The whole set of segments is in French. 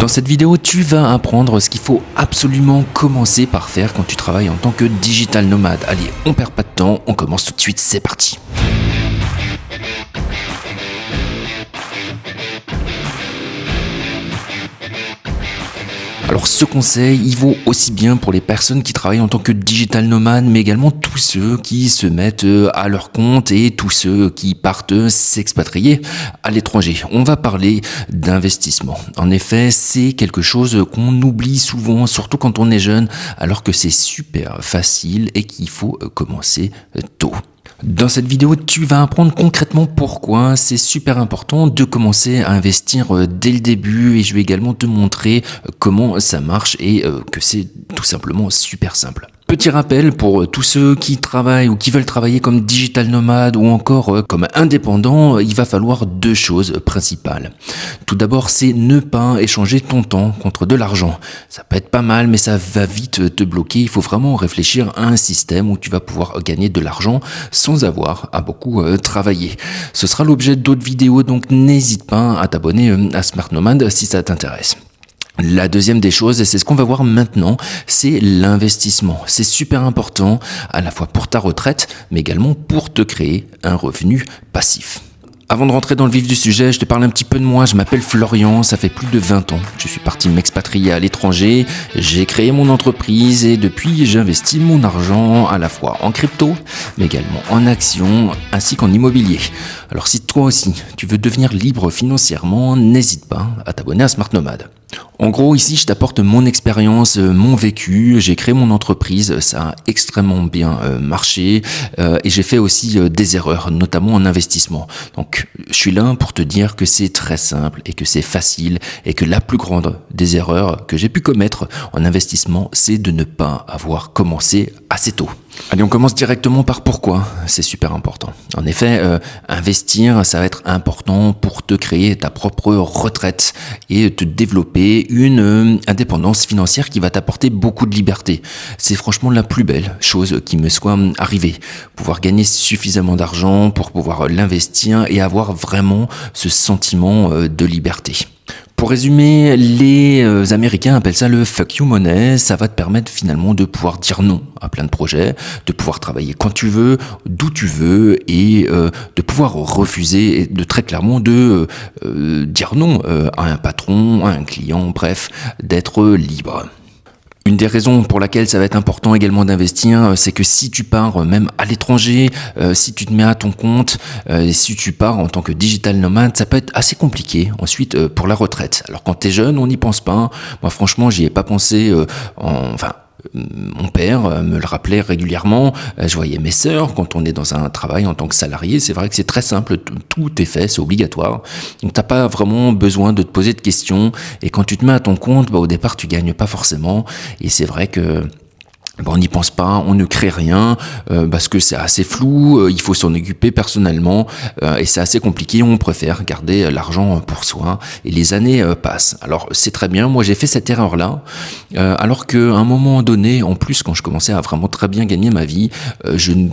Dans cette vidéo, tu vas apprendre ce qu'il faut absolument commencer par faire quand tu travailles en tant que digital nomade. Allez, on perd pas de temps, on commence tout de suite, c'est parti. Alors ce conseil, il vaut aussi bien pour les personnes qui travaillent en tant que digital nomade, mais également tous ceux qui se mettent à leur compte et tous ceux qui partent s'expatrier à l'étranger. On va parler d'investissement. En effet, c'est quelque chose qu'on oublie souvent, surtout quand on est jeune, alors que c'est super facile et qu'il faut commencer tôt. Dans cette vidéo, tu vas apprendre concrètement pourquoi c'est super important de commencer à investir dès le début et je vais également te montrer comment ça marche et que c'est tout simplement super simple. Petit rappel pour tous ceux qui travaillent ou qui veulent travailler comme digital nomade ou encore comme indépendant, il va falloir deux choses principales. Tout d'abord, c'est ne pas échanger ton temps contre de l'argent. Ça peut être pas mal, mais ça va vite te bloquer. Il faut vraiment réfléchir à un système où tu vas pouvoir gagner de l'argent sans avoir à beaucoup travailler. Ce sera l'objet d'autres vidéos, donc n'hésite pas à t'abonner à Smart Nomad si ça t'intéresse. La deuxième des choses, et c'est ce qu'on va voir maintenant, c'est l'investissement. C'est super important à la fois pour ta retraite, mais également pour te créer un revenu passif. Avant de rentrer dans le vif du sujet, je te parle un petit peu de moi. Je m'appelle Florian, ça fait plus de 20 ans. Je suis parti m'expatrier à l'étranger, j'ai créé mon entreprise et depuis j'investis mon argent à la fois en crypto, mais également en actions ainsi qu'en immobilier. Alors si toi aussi tu veux devenir libre financièrement, n'hésite pas à t'abonner à Smart Nomad. En gros, ici, je t'apporte mon expérience, mon vécu. J'ai créé mon entreprise, ça a extrêmement bien marché et j'ai fait aussi des erreurs, notamment en investissement. Donc, je suis là pour te dire que c'est très simple et que c'est facile et que la plus grande des erreurs que j'ai pu commettre en investissement, c'est de ne pas avoir commencé assez tôt. Allez, on commence directement par pourquoi c'est super important. En effet, investir, ça va être important pour te créer ta propre retraite et te développer une indépendance financière qui va t'apporter beaucoup de liberté. C'est franchement la plus belle chose qui me soit arrivée. Pouvoir gagner suffisamment d'argent pour pouvoir l'investir et avoir vraiment ce sentiment de liberté. Pour résumer, les Américains appellent ça le fuck you money. Ça va te permettre finalement de pouvoir dire non à plein de projets, de pouvoir travailler quand tu veux, d'où tu veux et de pouvoir refuser et de très clairement de dire non à un patron, à un client, bref, d'être libre. Une des raisons pour laquelle ça va être important également d'investir, c'est que si tu pars même à l'étranger, si tu te mets à ton compte, si tu pars en tant que digital nomade, ça peut être assez compliqué ensuite pour la retraite. Alors quand t'es jeune, on n'y pense pas. Moi franchement, j'y ai pas pensé mon père me le rappelait régulièrement, je voyais mes sœurs quand on est dans un travail en tant que salarié, c'est vrai que c'est très simple, tout est fait, c'est obligatoire, donc t'as pas vraiment besoin de te poser de questions et quand tu te mets à ton compte, au départ tu gagnes pas forcément et c'est vrai que on n'y pense pas, on ne crée rien parce que c'est assez flou, il faut s'en occuper personnellement et c'est assez compliqué, on préfère garder l'argent pour soi et les années passent. Alors c'est très bien, moi j'ai fait cette erreur-là alors qu'à un moment donné, en plus quand je commençais à vraiment très bien gagner ma vie, je ne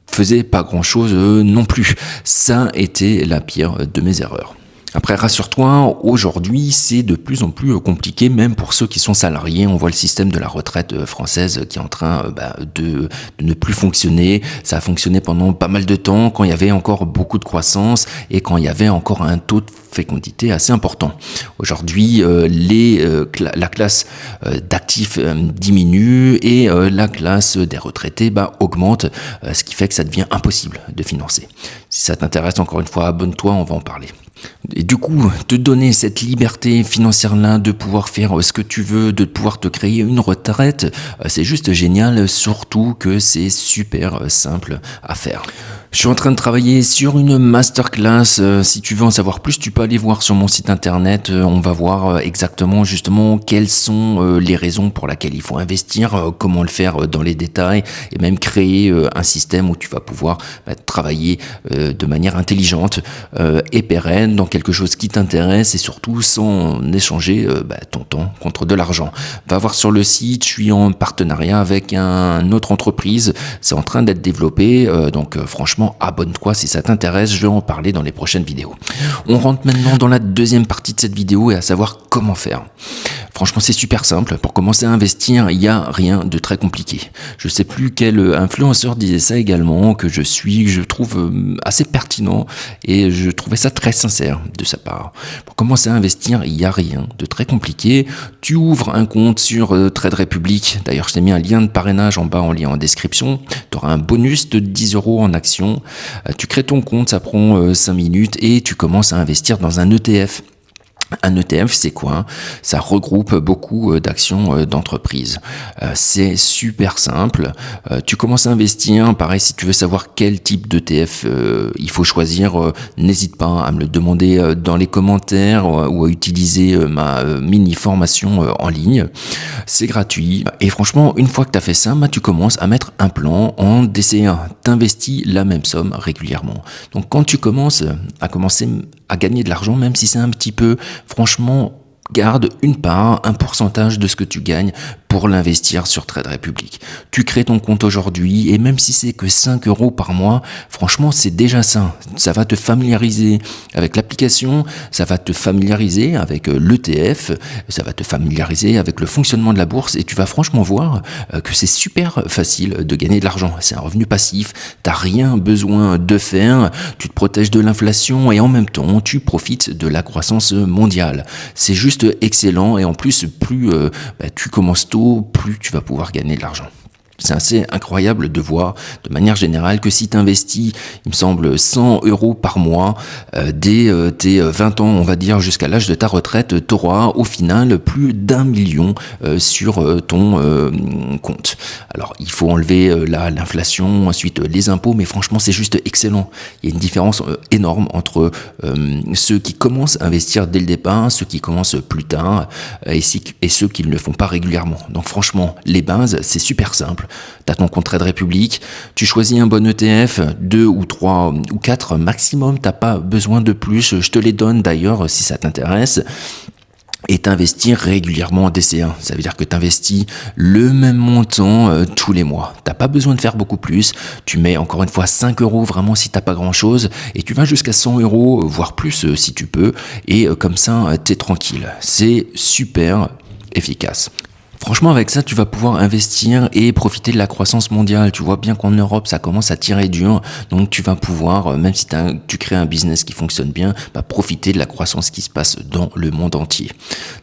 faisais pas grand-chose non plus. Ça a été la pire de mes erreurs. Après, rassure-toi, aujourd'hui, c'est de plus en plus compliqué, même pour ceux qui sont salariés. On voit le système de la retraite française qui est en train de ne plus fonctionner. Ça a fonctionné pendant pas mal de temps, quand il y avait encore beaucoup de croissance et quand il y avait encore un taux de fécondité assez important. Aujourd'hui, la classe d'actifs diminue et la classe des retraités augmente, ce qui fait que ça devient impossible de financer. Si ça t'intéresse, encore une fois, abonne-toi, on va en parler. Et du coup, te donner cette liberté financière-là, de pouvoir faire ce que tu veux, de pouvoir te créer une retraite, c'est juste génial, surtout que c'est super simple à faire. Je suis en train de travailler sur une masterclass. Si tu veux en savoir plus, tu peux aller voir sur mon site internet. On va voir exactement justement quelles sont les raisons pour lesquelles il faut investir, comment le faire dans les détails et même créer un système où tu vas pouvoir travailler de manière intelligente et pérenne dans quelque chose qui t'intéresse et surtout sans échanger ton temps contre de l'argent. Va voir sur le site, je suis en partenariat avec une autre entreprise, c'est en train d'être développé, donc franchement franchement, abonne-toi si ça t'intéresse, je vais en parler dans les prochaines vidéos. On rentre maintenant dans la deuxième partie de cette vidéo et à savoir comment faire. Franchement, c'est super simple. Pour commencer à investir, il n'y a rien de très compliqué. Je sais plus quel influenceur disait ça également, que je trouve assez pertinent et je trouvais ça très sincère de sa part. Pour commencer à investir, il n'y a rien de très compliqué. Tu ouvres un compte sur Trade Republic. D'ailleurs, je t'ai mis un lien de parrainage en bas en lien en description. Tu auras un bonus de 10 € en actions. Tu crées ton compte, ça prend 5 minutes et tu commences à investir dans un ETF. Un ETF, c'est quoi? Ça regroupe beaucoup d'actions d'entreprise. C'est super simple. Tu commences à investir. Pareil, si tu veux savoir quel type d'ETF il faut choisir, n'hésite pas à me le demander dans les commentaires ou à utiliser ma mini formation en ligne. C'est gratuit. Et franchement, une fois que tu as fait ça, tu commences à mettre un plan en DCA. Tu investis la même somme régulièrement. Donc quand tu commences à gagner de l'argent, même si c'est un petit peu, franchement, garde une part, un pourcentage de ce que tu gagnes pour l'investir sur Trade Republic. Tu crées ton compte aujourd'hui et même si c'est que 5 € par mois, franchement, c'est déjà ça. Ça va te familiariser avec l'application, ça va te familiariser avec l'ETF, ça va te familiariser avec le fonctionnement de la bourse et tu vas franchement voir que c'est super facile de gagner de l'argent. C'est un revenu passif, t'as rien besoin de faire, tu te protèges de l'inflation et en même temps, tu profites de la croissance mondiale. C'est juste excellent et en plus, plus tu commences tôt, plus tu vas pouvoir gagner de l'argent. C'est assez incroyable de voir de manière générale que si tu investis, il me semble, 100 € par mois, dès tes 20 ans, on va dire, jusqu'à l'âge de ta retraite, tu auras au final plus d'1 million sur ton compte. Alors, il faut enlever l'inflation, ensuite les impôts, mais franchement, c'est juste excellent. Il y a une différence énorme entre ceux qui commencent à investir dès le départ, ceux qui commencent plus tard et ceux qui ne le font pas régulièrement. Donc franchement, les bases, c'est super simple. Tu as ton compte Trade Republic, tu choisis un bon ETF, 2 ou 3 ou 4 maximum, tu n'as pas besoin de plus, je te les donne d'ailleurs si ça t'intéresse. Et t'investir régulièrement en DCA. Ça veut dire que t'investis le même montant tous les mois. T'as pas besoin de faire beaucoup plus. Tu mets encore une fois 5 € vraiment si t'as pas grand chose. Et tu vas jusqu'à 100 €, voire plus si tu peux. Et comme ça, t'es tranquille. C'est super efficace. Franchement, avec ça, tu vas pouvoir investir et profiter de la croissance mondiale. Tu vois bien qu'en Europe, ça commence à tirer dur. Donc, tu vas pouvoir, même si tu crées un business qui fonctionne bien, profiter de la croissance qui se passe dans le monde entier.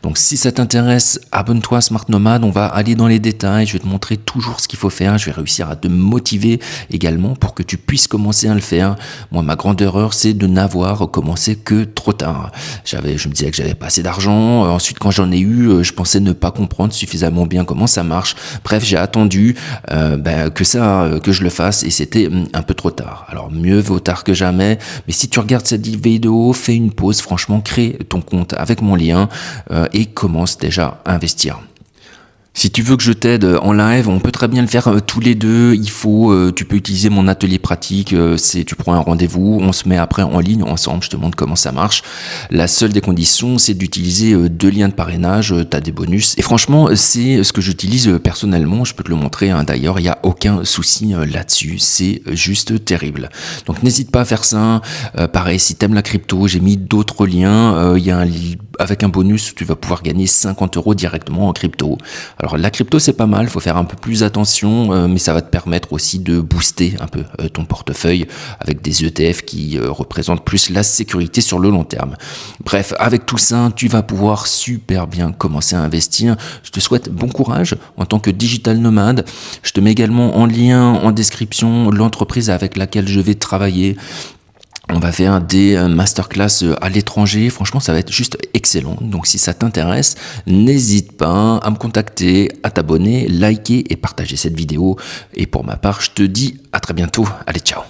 Donc, si ça t'intéresse, abonne-toi à Smart Nomad. On va aller dans les détails. Je vais te montrer toujours ce qu'il faut faire. Je vais réussir à te motiver également pour que tu puisses commencer à le faire. Moi, ma grande erreur, c'est de n'avoir commencé que trop tard. Je me disais que j'avais pas assez d'argent. Ensuite, quand j'en ai eu, je pensais ne pas comprendre suffisamment bien comment ça marche. Bref, j'ai attendu que je le fasse et c'était un peu trop tard. Alors mieux vaut tard que jamais, mais si tu regardes cette vidéo, fais une pause, franchement, crée ton compte avec mon lien et commence déjà à investir. Si tu veux que je t'aide en live, on peut très bien le faire tous les deux. Tu peux utiliser mon atelier pratique. Tu prends un rendez-vous, on se met après en ligne ensemble. Je te montre comment ça marche. La seule des conditions, c'est d'utiliser 2 liens de parrainage. T'as des bonus. Et franchement, c'est ce que j'utilise personnellement. Je peux te le montrer. D'ailleurs, il n'y a aucun souci là-dessus. C'est juste terrible. Donc, n'hésite pas à faire ça. Pareil, si t'aimes la crypto, j'ai mis d'autres liens. Il y a avec un bonus, tu vas pouvoir gagner 50 € directement en crypto. Alors la crypto c'est pas mal, faut faire un peu plus attention, mais ça va te permettre aussi de booster un peu ton portefeuille avec des ETF qui représentent plus la sécurité sur le long terme. Bref, avec tout ça, tu vas pouvoir super bien commencer à investir. Je te souhaite bon courage en tant que digital nomade. Je te mets également en lien en description l'entreprise avec laquelle je vais travailler. On va faire des masterclass à l'étranger. Franchement, ça va être juste excellent. Donc, si ça t'intéresse, n'hésite pas à me contacter, à t'abonner, liker et partager cette vidéo. Et pour ma part, je te dis à très bientôt. Allez, ciao!